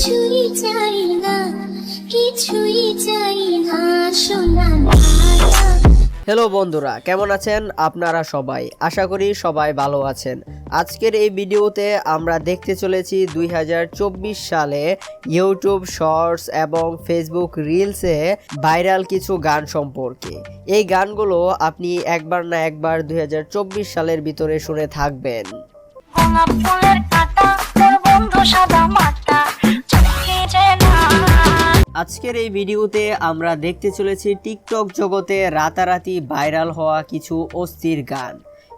কিছুই চাই না, কিছুই চাই না, সোনা। হ্যালো বন্ধুরা, কেমন আছেন আপনারা সবাই? আশা করি সবাই ভালো আছেন। আজকের এই ভিডিওতে আমরা দেখতে চলেছি 2024 সালে ইউটিউব শর্টস এবং ফেসবুক রিলসে ভাইরাল কিছু গান সম্পর্কে। এই গানগুলো আপনি একবার না একবার 2024 সালের ভিতরে শুনে থাকবেন। আজকের এই ভিডিওতে আমরা দেখতে চলেছি টিকটক জগতে রাতারাতি ভাইরাল হওয়া কিছু অস্থির গান।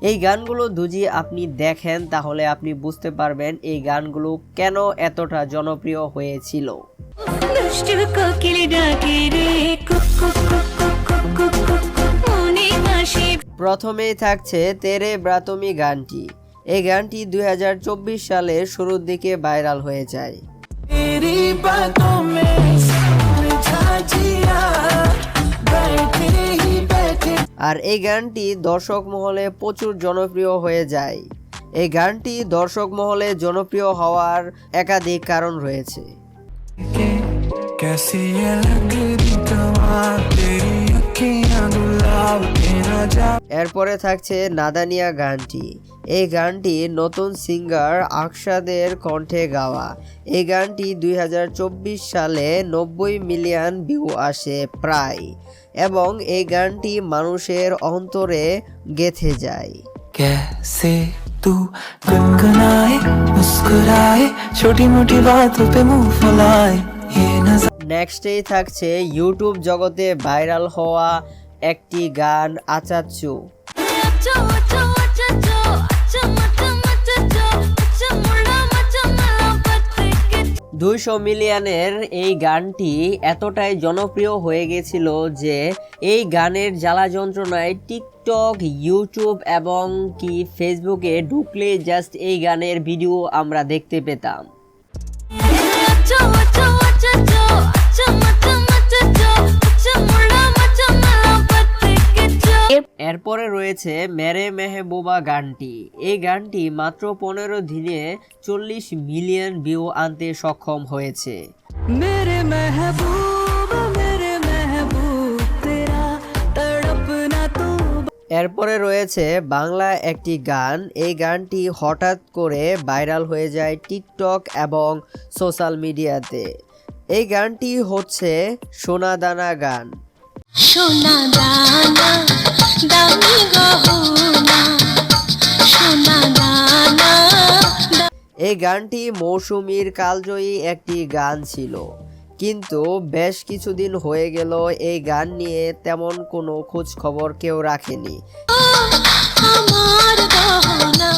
এই গানগুলো যদি আপনি দেখেন তাহলে আপনি বুঝতে পারবেন এই গানগুলো কেন এতটা জনপ্রিয় হয়েছিল। প্রথমেই থাকছে তেরে ব্রাতমি গানটি। এই গানটি 2024 সালের শুরুর দিকে ভাইরাল হয়ে যায়। আর এই গানটি দর্শক মহলে প্রচুর জনপ্রিয় হয়ে যায়। এই গানটি দর্শক মহলে জনপ্রিয় হওয়ার একাধিক কারণ রয়েছে। এরপরে থাকছে নাদানিয়া গানটি। এই গানটি নতুন সিঙ্গার আকশাদের কণ্ঠে গাওয়া। এই গানটি 2024 সালে 90 মিলিয়ন ভিউ আসে প্রায়, এবং এই গানটি মানুষের অন্তরে গেঁথে যায়। कैसे तू गुनगुनाए मुस्कुराए छोटी मोटी बातों पे मुंह फुलाए ये नजर। নেক্সটেই থাকছে ইউটিউব জগতে ভাইরাল হওয়া একটি গান আচাচ্চু। 200 মিলিয়নের এই গানটি এতটাই জনপ্রিয় হয়ে গেছিল যে এই গানের জ্বালা যন্ত্রণায় টিকটক, ইউটিউব এবং কি ফেসবুকে ঢুকলে জাস্ট এই গানের ভিডিও আমরা দেখতে পেতাম। এরপরে রয়েছে মেরে মেহবুবা গানটি। এই গানটি মাত্র 15 দিনে 40 মিলিয়ন ভিউ আনতে সক্ষম হয়েছে। मेरे महबूब तेरा तड़पना तू। এরপরে রয়েছে বাংলা একটি গান। এই গানটি হঠাৎ করে ভাইরাল হয়ে যায় টিকটক এবং সোশ্যাল মিডিয়াতে। এই গানটি হচ্ছে সোনা দানা গান। সোনা দানা দামি গহনা, সোনা দানা। এই গানটি মৌসুমীর কালজয়ী একটি গান ছিল, কিন্তু বেশ কিছুদিন হয়ে গেল এই গান নিয়ে তেমন কোনো খোঁজ খবর কেউ রাখেনি। আমার গহনা।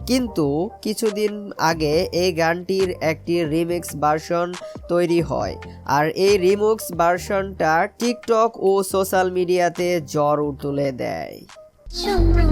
কিন্তু কিছুদিন আগে এই গানটির একটি রিমিক্স ভার্সন তৈরি হয়, আর এই রিমিক্স ভার্সনটা টিকটক ও সোশ্যাল মিডিয়াতে জ্বর তুলে দেয়। সোনা